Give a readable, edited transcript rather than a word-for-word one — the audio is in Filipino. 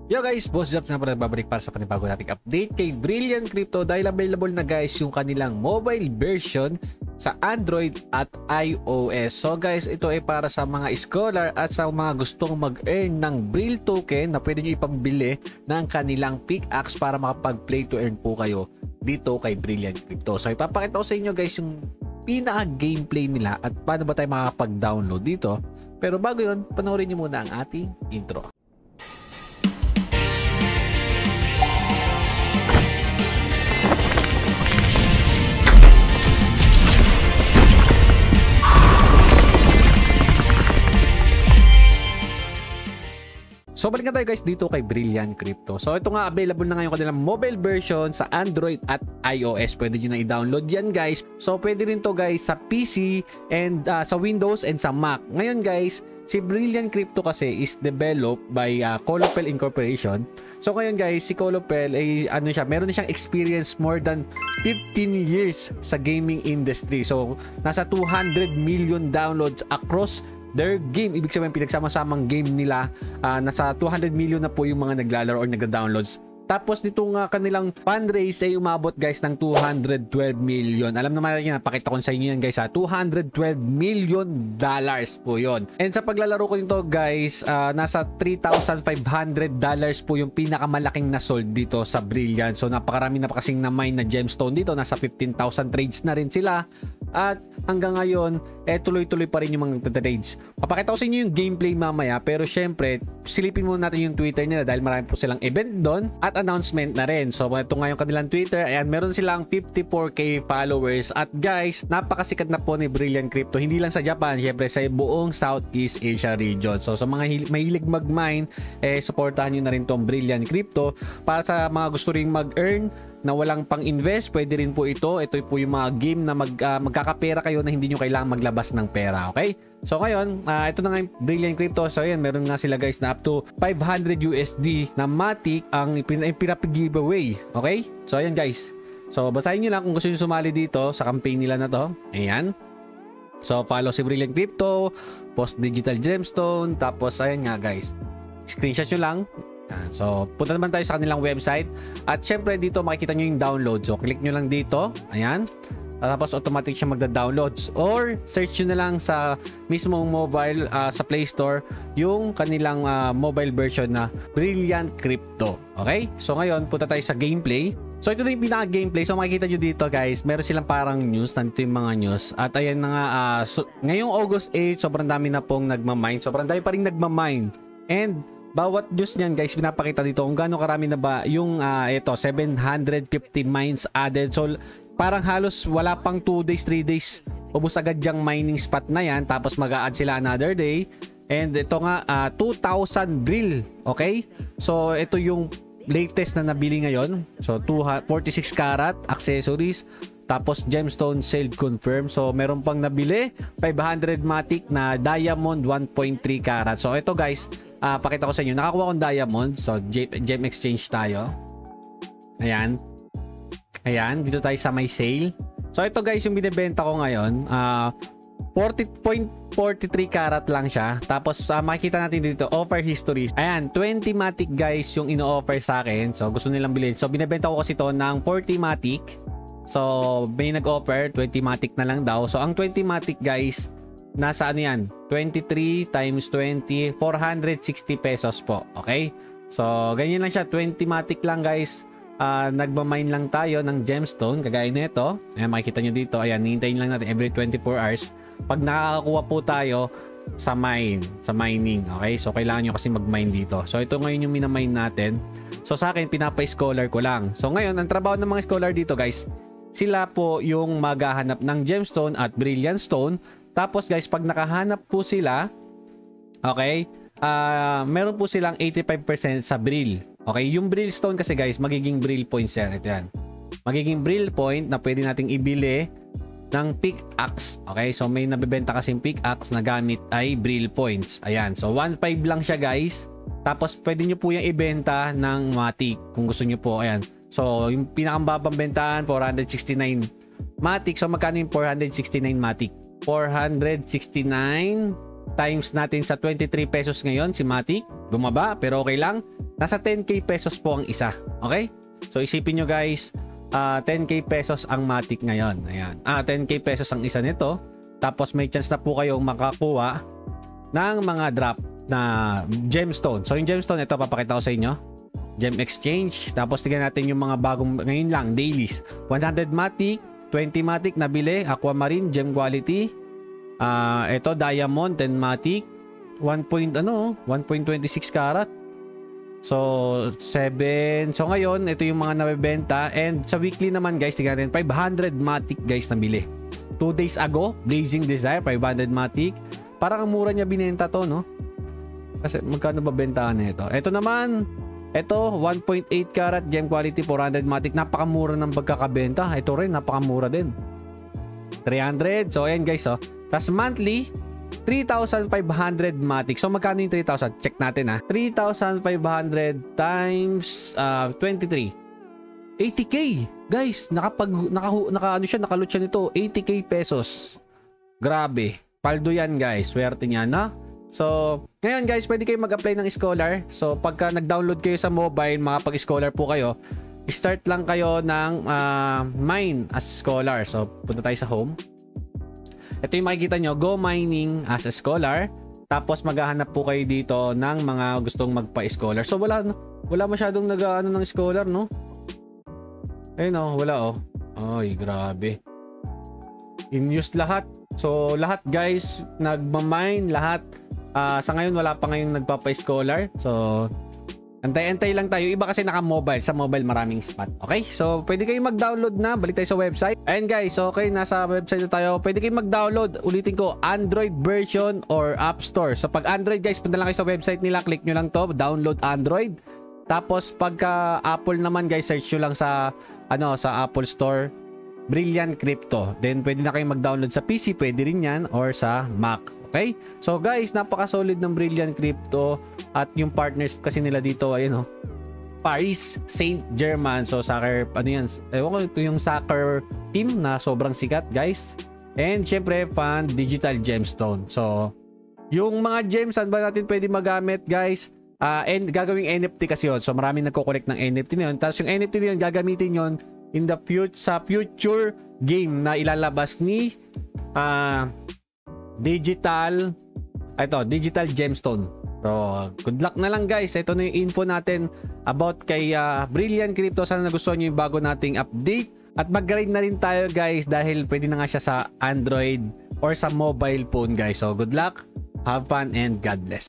Yo guys, Boss Jobs na pala babalik para sa panibago nating update kay Brilliant Crypto dahil available na guys yung kanilang mobile version sa Android at iOS. So guys, ito ay para sa mga scholar at sa mga gustong mag-earn ng Brill token na pwede nyo ipambili ng kanilang pickaxe para makapag-play to earn po kayo dito kay Brilliant Crypto. So ipapakita ko sa inyo guys yung pinaka-gameplay nila at paano ba tayo makakapag-download dito. Pero bago yun, panoorin nyo muna ang ating intro. So balik na tayo guys dito kay Brilliant Crypto. So ito nga, available na ngayon kanilang mobile version sa Android at iOS. Pwede nyo na i-download yan guys. So pwede rin to guys sa PC and sa Windows and sa Mac. Ngayon guys, si Brilliant Crypto kasi is developed by Colopel Incorporation. So ngayon guys, si Colopel ay meron na siyang experience more than 15 years sa gaming industry. So nasa 200 million downloads across their game. Ibig sabihin pinagsama-samang game nila, nasa 200 million na po yung mga naglalaro or nagda-downloads. Tapos nitong kanilang fundraise ay umabot guys ng 212 million. Alam naman natin, napakita ko sa inyo yan guys, $212 million po yon. And sa paglalaro ko nito guys, nasa $3,500 po yung pinakamalaking na sold dito sa Brilliant. So napakarami na pa kasing na mine na gemstone dito. Nasa 15,000 trades na rin sila. At hanggang ngayon, tuloy-tuloy pa rin yung mga trades. Papakita ko sa inyo yung gameplay mamaya. Pero syempre, silipin muna natin yung Twitter nila dahil marami po silang event doon at announcement na rin. So ito nga yung kanilang Twitter. Ayan, meron silang 54k followers. At guys, napakasikat na po ni Brilliant Crypto. Hindi lang sa Japan, syempre sa buong Southeast Asia region. So sa mga mahilig mag-mine, supportahan nyo na rin tong Brilliant Crypto. Para sa mga gusto ring mag-earn na walang pang-invest, pwede rin po ito. Ito po yung mga game na magkakapera kayo na hindi nyo kailangang maglabas ng pera. Okay? So ngayon, ito na nga yung Brilliant Crypto. So ayan, meron nga sila guys na up to 500 USD na Matic ang pinapag-giveaway. Okay? So ayan guys. So basahin nyo lang kung gusto nyo sumali dito sa campaign nila na to. Ayan. So follow si Brilliant Crypto, post digital gemstone, tapos ayan nga guys. Screenshot nyo lang. So, punta naman tayo sa kanilang website. At syempre dito makikita nyo yung download. So, click nyo lang dito. Ayan. Tapos automatic siya magda-downloads. Or search nyo na lang sa mismong mobile, sa Play Store, yung kanilang mobile version na Brilliant Crypto. Okay? So, ngayon, punta tayo sa gameplay. So, ito na yung pinaka-gameplay. So, makikita nyo dito guys, meron silang parang news. Nandito yung mga news. At ayan na nga, ngayong August 8, sobrang dami na pong nagmamine. Sobrang dami pa rin nagmamine. And bawat news niyan guys, pinapakita dito kung gaano karami na ba yung ito 750 mines added. So parang halos wala pang 2 days, 3 days, ubos agad yung mining spot na yan. Tapos mag-a-add sila another day. And ito nga 2,000 Brill. Okay? So ito yung latest na nabili ngayon. So 46 karat accessories. Tapos gemstone sale confirm. So meron pang nabili 500 Matic na diamond 1.3 karat. So ito guys, pakita ko sa inyo, nakakuha kong diamond. So gem exchange tayo. Ayan. Ayan, dito tayo sa may sale. So ito guys yung binibenta ko ngayon, 40.43 karat lang siya. Tapos makikita natin dito offer history. Ayan, 20 Matic guys yung ino-offer sa akin. So gusto nilang bilhin. So binibenta ko kasi to ng 40 Matic. So may nag-offer 20 Matic na lang daw. So ang 20 Matic guys, nasa ano yan? 23 times 20, 460 pesos po. Okay? So, ganyan lang siya. 20 Matic lang guys. Nagmamine lang tayo ng gemstone. Kagaya nito. Ayan, makikita nyo dito. Ayan, hihintayin lang natin every 24 hours. Pag nakakakuha po tayo sa mining. Okay? So, kailangan nyo kasi mag-mine dito. So, ito ngayon yung minamine natin. So, sa akin, pinapa-scholar ko lang. So, ngayon, ang trabaho ng mga scholar dito guys, sila po yung maghahanap ng gemstone at brilliant stone. Tapos guys, pag nakahanap po sila, okay, meron po silang 85% sa Brill. Okay, yung Brill stone kasi guys, magiging Brill points yan. Ito yan. Magiging Brill point na pwede nating ibili ng pickaxe. Okay, so may nabibenta kasing pickaxe na gamit ay Brill points. Ayan, so 1.5 lang siya guys. Tapos pwede nyo po yung ibenta ng Matic kung gusto nyo po. Ayan, so yung pinakambabang bentahan, 469 Matic. So magkano yung 469 Matic? 469 times natin sa 23 pesos ngayon si Matic. Bumaba pero okay lang. Nasa 10k pesos po ang isa. Okay? So isipin nyo guys, 10k pesos ang Matic ngayon. Ayan. 10k pesos ang isa nito. Tapos may chance na po kayong makakuha ng mga drop na gemstone. So yung gemstone, ito papakita ko sa inyo. Gem exchange. Tapos tignan natin yung mga bagong ngayon lang, dailies. 100 Matic, 20 Matic nabili, Aquamarine, gem quality. Ito diamond, 10 Matic, 1.26 karat. So 7. So ngayon, ito yung mga nabebenta. And sa weekly naman guys, tignan natin 500 Matic guys nabili. 2 days ago, Blazing Desire, 500 Matic. Parang ang mura niya binenta to, no? Kasi magkano ba bentahan nito? Ito naman, ito 1.8 karat gem quality 400 Matic. Napakamura ng pagkakabenta. Ito rin napakamura din. 300. So ayan guys, oh. Tapos monthly 3,500 Matic. So magkano yung 3,000? Check natin ha. 3,500 times 23. 80k. Guys, ano siya, nakalot siya nito. 80k pesos. Grabe. Paldo yan guys. Swerte niya na. So, ngayon guys, pwede kayo mag-apply ng scholar. So, pagka nag-download kayo sa mobile, makapag-scholar po kayo, start lang kayo ng mine as scholar. So, punta tayo sa home. Ito yung makikita nyo, go mining as a scholar. Tapos, maghahanap po kayo dito ng mga gustong magpa-scholar. So, wala masyadong nag-ano ng scholar, no? Ayun oh, wala oh. Ay, grabe. In-use lahat. So, lahat guys, nagmamine, lahat. Sa ngayon, wala pa ngayong nagpapa-scholar. So, antay-antay lang tayo. Iba kasi naka-mobile. Sa mobile, maraming spot. Okay? So, pwede kayong mag-download na. Balik tayo sa website. Ayan guys, okay. Nasa website na tayo. Pwede kayong mag-download. Ulitin ko, Android version or App Store. So, pag Android guys, punta lang kayo sa website nila. Click nyo lang to. Download Android. Tapos, pagka Apple naman guys, search nyo lang sa, sa Apple Store. Brilliant Crypto. Then, pwede na kayong mag-download sa PC. Pwede rin yan. Or sa Mac. Okay? So, guys, napaka-solid ng Brilliant Crypto. At yung partners kasi nila dito, ayun, Paris Saint-Germain. So, soccer, yan? Ewan ko, ito yung soccer team na sobrang sikat, guys. And, syempre, digital gemstone. So, yung mga gems, saan ba natin pwede magamit, guys? And gagawing NFT kasi yun. So, maraming nagko-collect ng NFT na yun. Tapos, yung NFT na yun, gagamitin yun in the future game na ilalabas ni digital gemstone. So good luck na lang guys. Ito na yung info natin about kay Brilliant Crypto. Sana nagustuhan nyo yung bago nating update. At mag-grade na rin tayo guys dahil pwede na nga siya sa Android or sa mobile phone guys. So good luck, have fun, and God bless.